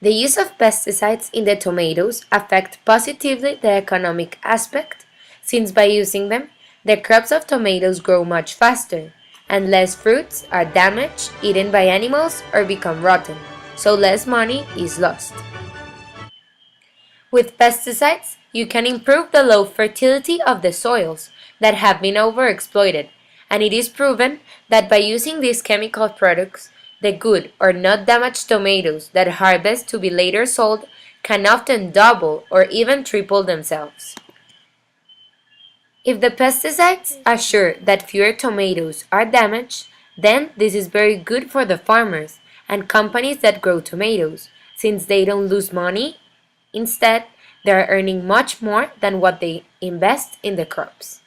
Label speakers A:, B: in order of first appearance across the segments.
A: The use of pesticides in the tomatoes affect positively the economic aspect, since by using them, the crops of tomatoes grow much faster, and less fruits are damaged, eaten by animals, or become rotten, so less money is lost. With pesticides, you can improve the low fertility of the soils that have been overexploited, and it is proven that by using these chemical products, the good or not damaged tomatoes that harvest to be later sold can often double or even triple themselves. If the pesticides assure that fewer tomatoes are damaged, then this is very good for the farmers and companies that grow tomatoes, since they don't lose money. Instead, they are earning much more than what they invest in the crops.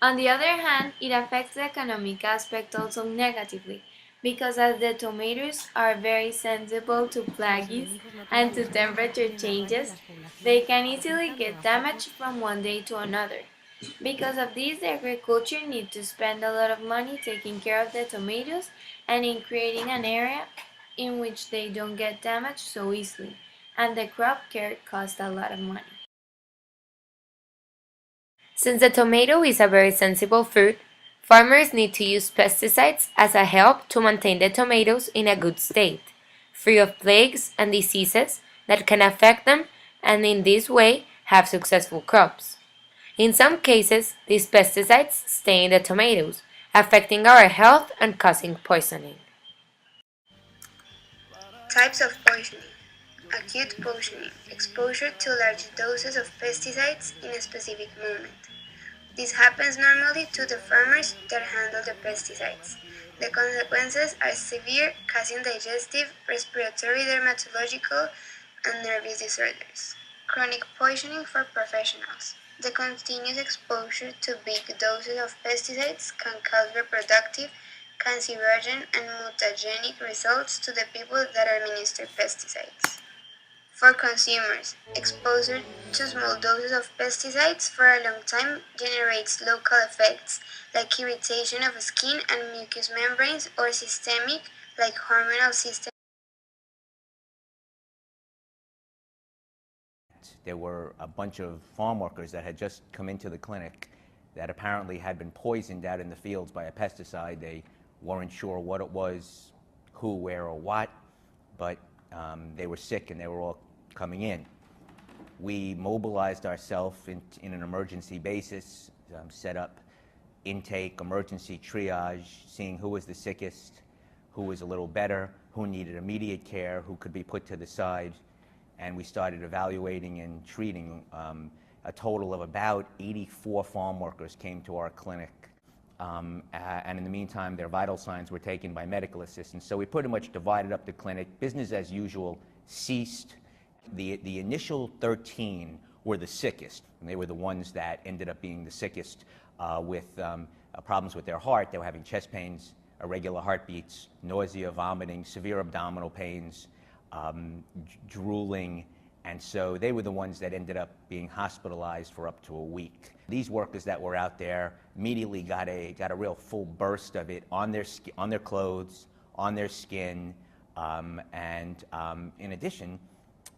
B: On the other hand, it affects the economic aspect also negatively, because as the tomatoes are very sensible to plagues and to temperature changes, they can easily get damaged from one day to another. Because of this, the agriculture needs to spend a lot of money taking care of the tomatoes and in creating an area in which they don't get damaged so easily, and the crop care costs a lot of money.
A: Since the tomato is a very sensible fruit, farmers need to use pesticides as a help to maintain the tomatoes in a good state, free of plagues and diseases that can affect them, and in this way have successful crops. In some cases, these pesticides stay in the tomatoes, affecting our health and causing poisoning.
C: Types of poisoning. Acute poisoning, exposure to large doses of pesticides in a specific moment. This happens normally to the farmers that handle the pesticides. The consequences are severe, causing digestive, respiratory, dermatological, and nervous disorders. Chronic poisoning for professionals. The continuous exposure to big doses of pesticides can cause reproductive, cancerogen, and mutagenic results to the people that administer pesticides. For consumers, exposure to small doses of pesticides for a long time generates local effects like irritation of skin and mucous membranes, or systemic like hormonal system.
D: There were a bunch of farm workers that had just come into the clinic that apparently had been poisoned out in the fields by a pesticide. They weren't sure what it was, who, where, or what, but they were sick and they were all coming in. We mobilized ourselves in an emergency basis, set up intake, emergency triage, seeing who was the sickest, who was a little better, who needed immediate care, who could be put to the side, and we started evaluating and treating. A total of about 84 farm workers came to our clinic, and in the meantime their vital signs were taken by medical assistants. So we pretty much divided up the clinic. Business as usual ceased. The initial 13 were the sickest, and they were the ones that ended up being the sickest with problems with their heart. They were having chest pains, irregular heartbeats, nausea, vomiting, severe abdominal pains, drooling, and so they were the ones that ended up being hospitalized for up to a week. These workers that were out there immediately got a real full burst of it on their clothes, on their skin, and in addition,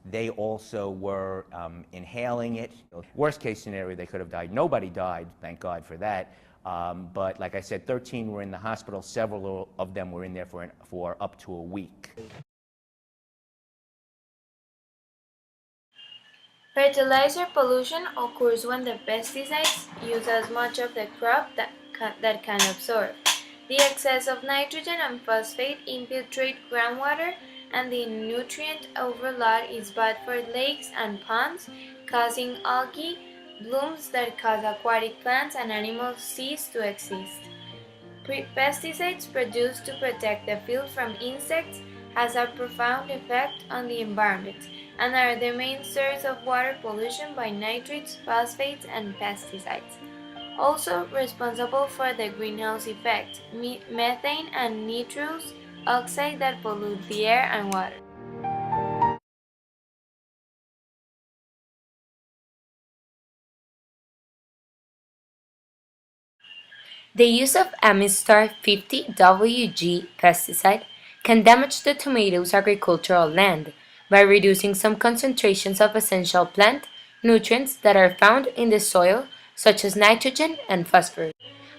D: they also were inhaling it. Worst case scenario, they could have died. Nobody died, thank God for that. But like I said, 13 were in the hospital. Several of them were in there for up to a week.
B: Fertilizer pollution occurs when the pesticides use as much of the crop that can absorb. The excess of nitrogen and phosphate infiltrate groundwater, and the nutrient overload is bad for lakes and ponds, causing algae blooms that cause aquatic plants and animals cease to exist. Pesticides produced to protect the field from insects has a profound effect on the environment and are the main source of water pollution by nitrates, phosphates, and pesticides. Also responsible for the greenhouse effect, methane and nitrous oxide that pollute the air and water.
A: The use of Amistar 50 WG pesticide can damage the tomatoes' agricultural land by reducing some concentrations of essential plant nutrients that are found in the soil, such as nitrogen and phosphorus.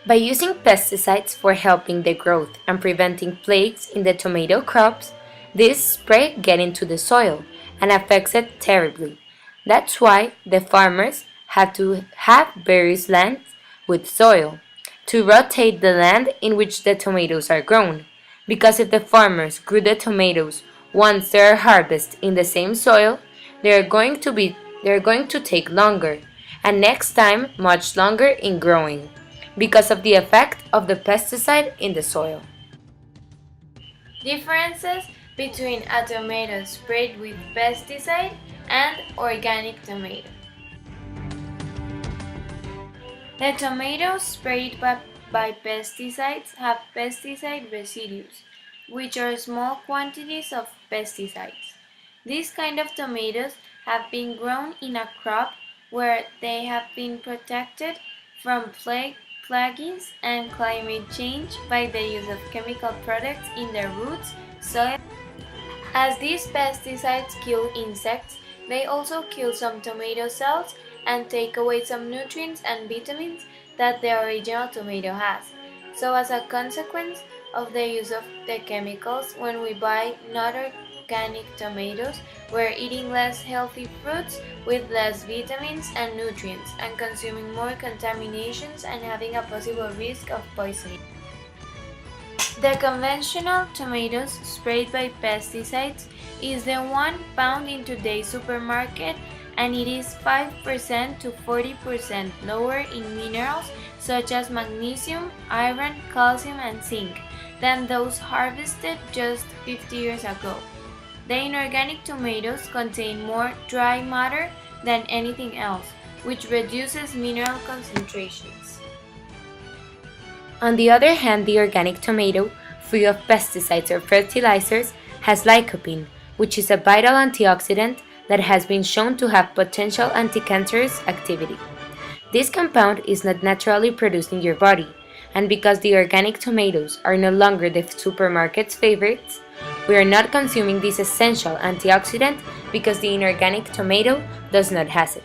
A: By using pesticides for helping the growth and preventing plagues in the tomato crops, this spray gets into the soil and affects it terribly. That's why the farmers have to have various lands with soil to rotate the land in which the tomatoes are grown. Because if the farmers grew the tomatoes once they are harvested in the same soil, they are going to take longer, and next time much longer in growing, because of the effect of the pesticide in the soil.
B: Differences between a tomato sprayed with pesticide and organic tomato. The tomatoes sprayed by pesticides have pesticide residues, which are small quantities of pesticides. These kind of tomatoes have been grown in a crop where they have been protected from plagues and climate change by the use of chemical products in their roots, soil. As these pesticides kill insects, they also kill some tomato cells and take away some nutrients and vitamins that the original tomato has. So as a consequence of the use of the chemicals, when we buy not organic tomatoes, we're eating less healthy fruits with less vitamins and nutrients and consuming more contaminations and having a possible risk of poisoning. The conventional tomatoes sprayed by pesticides is the one found in today's supermarket, and it is 5% to 40% lower in minerals such as magnesium, iron, calcium, and zinc than those harvested just 50 years ago. The inorganic tomatoes contain more dry matter than anything else, which reduces mineral concentrations.
A: On the other hand, the organic tomato, free of pesticides or fertilizers, has lycopene, which is a vital antioxidant that has been shown to have potential anticancerous activity. This compound is not naturally produced in your body, and because the organic tomatoes are no longer the supermarket's favorites, we are not consuming this essential antioxidant because the inorganic tomato does not have it.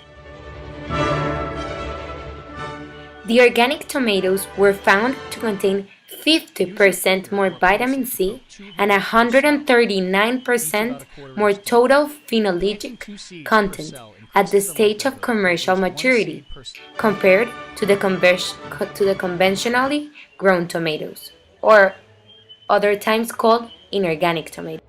A: The organic tomatoes were found to contain 50% more vitamin C and 139% more total phenolic content at the stage of commercial maturity compared to the conventionally grown tomatoes, or other times called inorganic tomatoes.